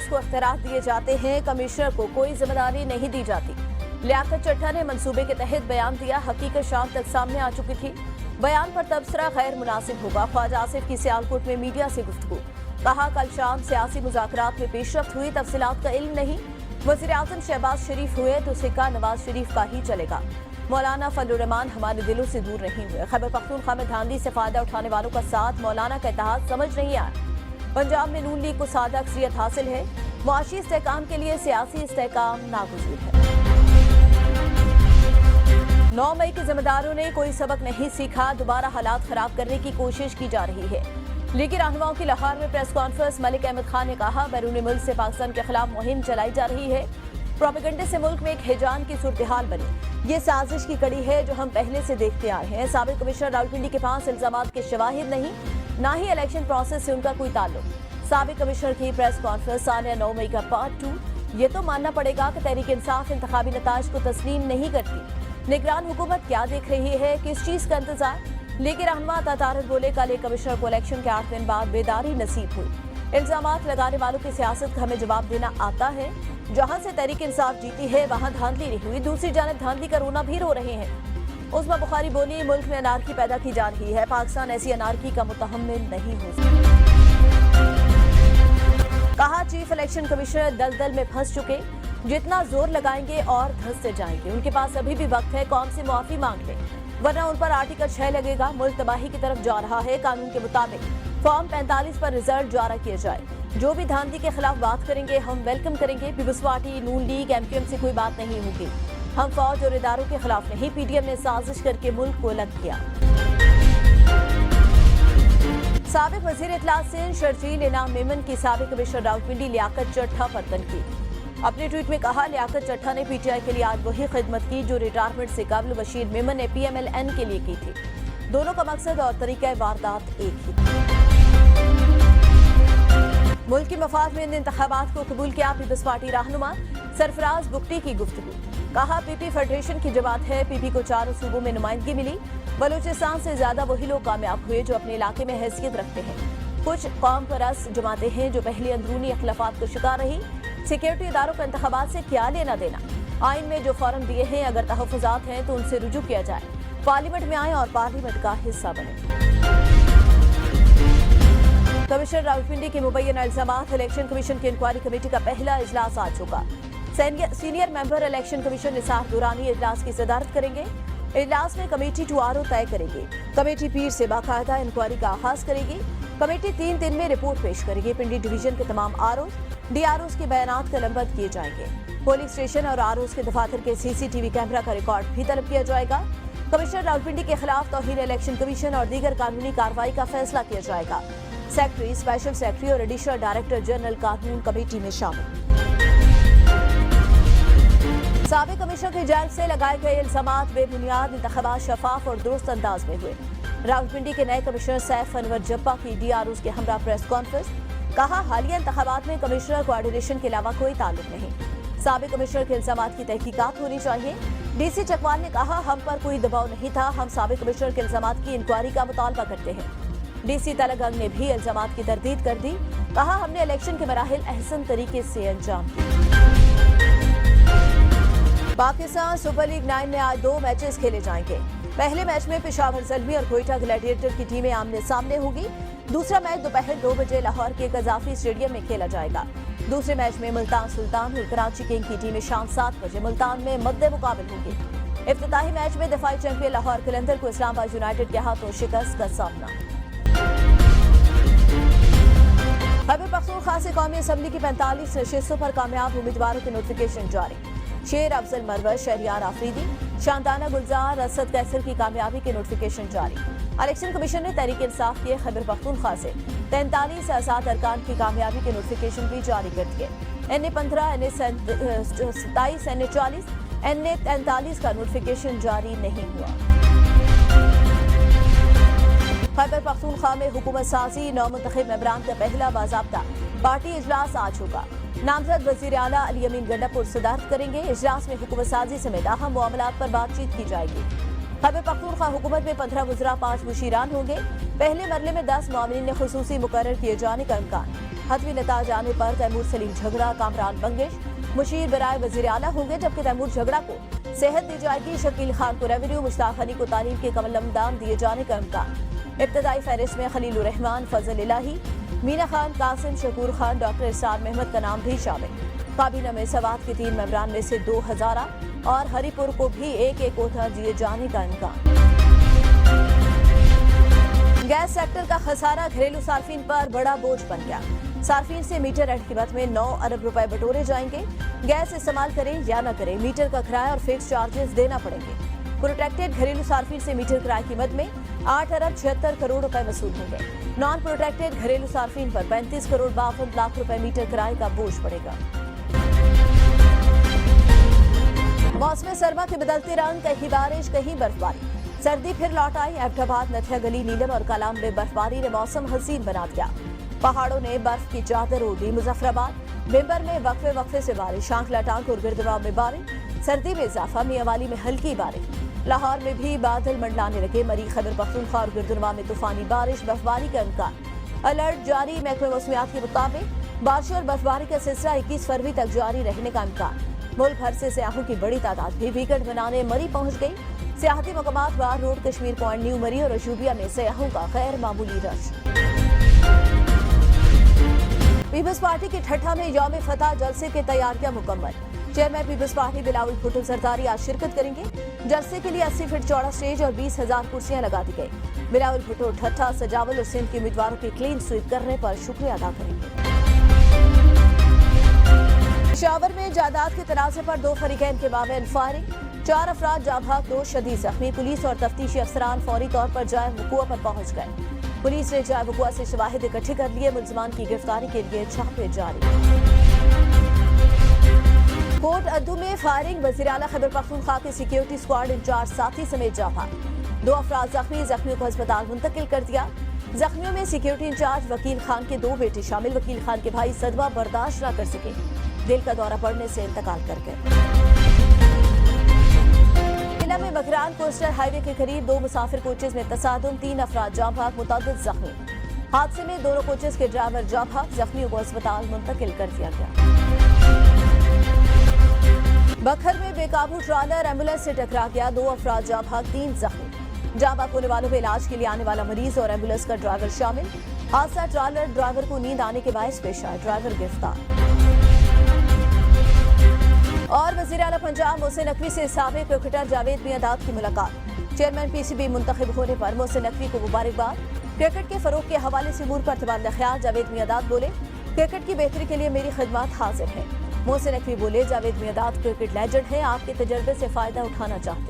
DROs को इख्तियारात दिए जाते हैं, कमिश्नर को कोई जिम्मेदारी नहीं दी जाती। लियाकत चड्ढा ने मंसूबे के तहत बयान दिया, हकीकत शाम तक सामने आ चुकी थी। बयान पर तबसरा गैर मुनासिब होगा। ख्वाजा आसिफ की सियालकोट में मीडिया से गुफ्तगू, कहा कल शाम सियासी मुज़ाकरात में पेशरफ्त हुई, तफसीलात का इल्म नहीं। वज़ीर आज़म शहबाज शरीफ हुए तो सिक्का नवाज शरीफ का ही चलेगा। मौलाना फजलुर रहमान हमारे दिलों से दूर नहीं हुए। खैबर पख्तूनख्वा में धांधली से फायदा उठाने वालों का साथ मौलाना का इत्तेहाद समझ नहीं आया। पंजाब में नून लीग को सादा अक्सरियत हासिल है। मुआशी इस्तेहकाम के लिए सियासी इस्तेहकाम नागुज़ीर है। 9 मई के जिम्मेदारों ने कोई सबक नहीं सीखा, दोबारा हालात खराब करने की कोशिश की जा रही है। लीगी रहनुमाओं की लाहौर में प्रेस कॉन्फ्रेंस, मलिक अहमद खान ने कहा बैरून मुल्क से पाकिस्तान के खिलाफ मुहिम चलाई जा रही है। प्रोपेगेंडे से मुल्क में एक हिजान की सूरत हाल बनी। ये साजिश की कड़ी है जो हम पहले से देखते आए हैं। साबिक कमिश्नर रावलपिंडी के पास इल्जामात के शवाहिद नहीं, ना ही इलेक्शन प्रोसेस से उनका कोई ताल्लुक। साबिक कमिश्नर की प्रेस कॉन्फ्रेंस सानिया 9 मई का पार्ट 2। ये तो मानना पड़ेगा कि तहरीक इंसाफ इंतखाबी नताज को तस्लीम नहीं करती। निगरान हुकूमत क्या देख रही है, किस चीज का इंतजार? लीगी रहनुमा तातारत बोले कल एक कमिश्नर को इलेक्शन के 8 दिन बाद बेदारी नसीब हुई। इल्जामात लगाने वालों की सियासत का हमें जवाब देना आता है। जहां से तहरीक इंसाफ जीती है वहां धांधली नहीं हुई, दूसरी जानब धांधली का रोना भी रो रहे हैं। उस्मा बुखारी बोली मुल्क में अनारकी पैदा की जा रही है, पाकिस्तान ऐसी अनारकी का मुतहम्मिल नहीं हो सकता। कहा चीफ इलेक्शन कमिश्नर दलदल में फंस चुके, जितना जोर लगाएंगे और धंसते जाएंगे। उनके पास अभी भी वक्त है, कौम से मुआफी मांग ले, वरना उन पर आर्टिकल 6 लगेगा। मुल्क तबाही की तरफ जा रहा है। कानून के मुताबिक फॉर्म 45 पर रिजल्ट जारी किया जाए। जो भी धांधली के खिलाफ बात करेंगे हम वेलकम करेंगे। पीपल्स पार्टी, नून लीग, MQM से कोई बात नहीं होगी। हम फौज और इदारों के खिलाफ नहीं। PDM ने साजिश करके मुल्क को अलग किया। साबिक वजीर इत्तलात सिंध शर्जील इनाम मेमन की साबिक कमिश्नर रावलपिंडी लियाकत चड्ढा पर तनकीद। अपने ट्वीट में कहा लियाकत चड्ढा ने PTI के लिए आज वही खिदमत की जो रिटायरमेंट से कबल बशीर मेमन ने PMLN के लिए की थी। दोनों का मकसद और तरीका वारदात एक ही था। मुल्क की मफाद में इन इंतखाबात को कबूल किया पीपल्स पार्टी रहनुमा सरफराज बुगटी की गुफ्तगू। कहा PP फेडरेशन की जमात है। PP को 4 सूबों में नुमाइंदगी मिली। बलूचिस्तान से ज्यादा वही लोग कामयाब हुए जो अपने इलाके में हैसियत रखते हैं। कुछ कौम परस्त जमातें हैं जो पहले अंदरूनी अखलाफात को शिकार रही। सिक्योरिटी इदारों का इंतखाबात से क्या लेना देना? आइन में जो फॉर्म दिए हैं अगर तहफ़्फ़ुज़ात हैं तो उनसे रुजू किया जाए। पार्लियामेंट में आए और पार्लियामेंट का हिस्सा बने। कमिश्नर रावलपिंडी के मुबैना इल्जामात, इलेक्शन कमीशन की इंक्वायरी कमेटी का पहला इजलास आ चुका। Senior member election commission Nisar Durrani इजलास की सदारत करेंगे। इजलास में कमेटी 2RO तय करेगी। कमेटी पीर से बाकायदा इंक्वायरी का आगाज करेगी। कमेटी 3 दिन में रिपोर्ट पेश करेगी। पिंडी डिवीजन के तमाम ROs, DROs के बयानात कलमबंद किए जाएंगे। पोलिंग स्टेशन और ROs के दफातर के CCTV कैमरा का रिकॉर्ड भी तलब किया जाएगा। कमिश्नर रावलपिंडी के खिलाफ तौहीन इलेक्शन कमीशन और दीगर कानूनी कार्रवाई का फैसला किया जाएगा। सेक्रेटरी, स्पेशल सेक्रेटरी और एडिशनल डायरेक्टर जनरल कानून कमेटी में शामिल। साबिक कमिश्नर की जानिब से लगाए गए इल्जामात बेबुनियाद, इंतखाबात शफाफ और दुरुस्त अंदाज में हुए। रावलपिंडी के नए कमिश्नर सैफ अनवर जब्बा की DROs के हमरा प्रेस कॉन्फ्रेंस। कहा हालिया इंतखाबात में कमिश्नर कोऑर्डिनेशन के अलावा कोई ताल्लुक नहीं। साबिक कमिश्नर के इल्जामात की तहकीकात होनी चाहिए। DC चकवाल ने कहा हम पर कोई दबाव नहीं था, हम साबिक कमिश्नर के इल्जामात की इंक्वायरी का मुतालबा करते हैं। DC तलगंग ने भी इल्जामात की तरदीद कर दी। कहा हमने इलेक्शन के मराहिल अहसन तरीके से अंजाम दिए। पाकिस्तान सुपर लीग 9 में आज 2 मैचेस खेले जाएंगे। पहले मैच में पेशावर ज़ल्मी और कोयटा ग्लैडिएटर की टीमें आमने सामने होगी। दूसरा मैच दोपहर 2 बजे लाहौर के कजाफी स्टेडियम में खेला जाएगा। दूसरे मैच में मुल्तान सुल्तान और कराची किंग की टीमें शाम 7 बजे मुल्तान में मद्दे मुकाबल होंगी। इफ्तिताही मैच में दफाई चैंपियन लाहौर कलंदर को इस्लामाबाद यूनाइटेड के हाथों शिकस्त का सामना। खैबर पख्तूनख्वा से कौमी असम्बली की 45 नशिस्तों पर कामयाब उम्मीदवारों के नोटिफिकेशन जारी। शेर अफजल मरवर, शहरियार आफरीदी, शांताना गुलजार, असद कैसर की कामयाबी के नोटिफिकेशन जारी। इलेक्शन कमीशन ने तहरीक इंसाफ के खैबर पख्तूनख्वा से 43 आज़ाद अरकान की कामयाबी के नोटिफिकेशन भी जारी कर दिए। NA 15, NA 27, NA 40, NA 43 का नोटिफिकेशन जारी नहीं हुआ। खैबर पख्तूनख्वा में हुकूमत साजी, नौमुंतखब मेंबरान का पहला बाज़ाब्ता पार्टी इजलास आज होगा। नामजद वज़ीर आला अली अमीन गंडापुर सदारत करेंगे। इजलास में हुकूमत साजी समेत अहम मामलात पर बातचीत की जाएगी। खैबर पख्तूनख्वा हुकूमत में 15 वज़रा, 5 मुशीरान होंगे। पहले मरले में 10 मामलीन ने खुसूसी मुकर्रर किए जाने का इम्कान। हतमी नताज आने पर तैमूर सलीम झगड़ा, कामरान बंगिश मुशीर बराए वजीर आला होंगे, जबकि तैमूर झगड़ा को सेहत दी जाएगी। शकील खान को रेवेन्यू, मुश्ताक अली को तालीम के कमल नमदान दिए जाने का इम्कान। इब्तदाई फहरिस्त में खलीलुर रहमान, फजल इलाही, मीना खान, कासिम, शकूर खान, डॉक्टर इरशाद महमद का नाम भी शामिल। काबीना में सवात के 3 मेंबरान में से 2 हजारा और हरिपुर को भी एक ओहदा दिए जाने का इम्कान। गैस सेक्टर का खसारा घरेलू सार्फिन पर बड़ा बोझ बन गया। सार्फिन से मीटर एड कीमत में 9 अरब रुपए बटोरे जाएंगे। गैस इस्तेमाल करें या न करें, मीटर का किराया और फिक्स चार्जेस देना पड़ेंगे। प्रोटेक्टेड घरेलू सार्फिन से मीटर किराए कीमत में 8 अरब 76 करोड़ रुपए वसूल होंगे। नॉन प्रोटेक्टेड घरेलू सार्फिन पर 35 करोड़ 52 लाख रुपए मीटर किराए का बोझ पड़ेगा। मौसम सरमा के बदलते रंग, कहीं बारिश कहीं बर्फबारी। सर्दी फिर लौट आई। एबटाबाद, नथिया गली, नीलम और कलाम में बर्फबारी ने मौसम हसीन बना दिया। पहाड़ों ने बर्फ की चादर ओढ़ ली। मुजफ्फराबाद, बिम्बर में वक्फे वक्फे से बारिश, आंखला टांग और गिरदगांव में बारिश। सर्दी में इजाफा, मियांवाली में हल्की बारिश। लाहौर में भी बादल मंडलाने लगे। मरी, खैबर पख्तूनख्वा और गिरदगांव में तूफानी बारिश, बर्फबारी का इम्कान। अलर्ट जारी। महकमे मौसमियात के मुताबिक बारिश और बर्फबारी का सिलसिला 21 फरवरी तक जारी रहने का इम्कान। मुल्क भर से सयाहों की बड़ी तादाद भी वीकेंड मनाने मरी पहुंच गई। सियाहती मकामात बार रोड, कश्मीर पॉइंट, न्यू मरी और अशूबिया में सयाहों का गैर मामूली रश। पीपल्स पार्टी की ठट्ठा में यौम फतह जलसे की तैयारियां मुकम्मल। चेयरमैन पीपल्स पार्टी बिलावल भुट्टो सरदारी आज शिरकत करेंगे। जलसे के लिए 80 फीट चौड़ा स्टेज और 20,000 कुर्सियां लगा दी गई। बिलावल भुट्टो ठट्ठा, सजावल और सिंध के उम्मीदवारों की क्लीन स्वीप करने पर शुक्रिया अदा करेंगे। पेशावर में जायदाद के तनाज़े पर 2 फरीकैन के माबैन फायरिंग, 4 अफराद जाँ भाग, 2 शदीद जख्मी। पुलिस और तफ्तीशी अफसरान फौरी तौर पर जाए वक़ुआ पर पहुंच गए। पुलिस ने जाए वक़ुआ से शवाहिद इकट्ठे कर लिए। मुलज़मान की गिरफ्तारी के लिए छापे जारी। कोट अद्दू में फायरिंग, वज़ीर आला खैबर पख्तूनख्वा के सिक्योरिटी स्क्वाड इंचार्ज साथी समेत जाँ भाग। 2 अफराद जख्मी, जख्मियों को अस्पताल मुंतकिल कर दिया। जख्मियों में सिक्योरिटी इंचार्ज वकील खान के 2 बेटे शामिल। वकील खान के भाई सदमा बर्दाश्त न कर सके, दिल का दौरा पड़ने से इंतकाल कर गए। जिला में बकरान कोस्टर हाईवे के करीब 2 मुसाफिर कोचेज में तसादुम, 3 अफराद जाँ भाग, मुतअद्दिद जख्मी। हादसे में दोनों कोचेज के ड्राइवर जाँ भाग, जख्मियों को अस्पताल मुंतकिल कर दिया गया। बखर में बेकाबू ट्रालर एम्बुलेंस से टकरा गया। 2 अफराद जाँ भाग, 3 जख्मी। जाँ भाग होने वालों में इलाज के लिए आने वाला मरीज और एम्बुलेंस का ड्राइवर शामिल। हादसा ट्रालर ड्राइवर को नींद आने के बायस पेश आया, ड्राइवर गिरफ्तार। और वज़ीर आला पंजाब मोहसिन नकवी से साबिक़ क्रिकेटर जावेद मियांदाद की मुलाकात। चेयरमैन पीसीबी मुंतखब होने पर मोहसिन नकवी को मुबारकबाद। क्रिकेट के फरोग के हवाले से अमूर पर तबादला ख्याल। जावेद मियांदाद बोले, क्रिकेट की बेहतरी के लिए मेरी खिदमत हाजिर है। मोहसिन नकवी बोले, जावेद मियांदाद क्रिकेट लेजेंड है, आपके तजर्बे से फायदा उठाना चाहते हैं।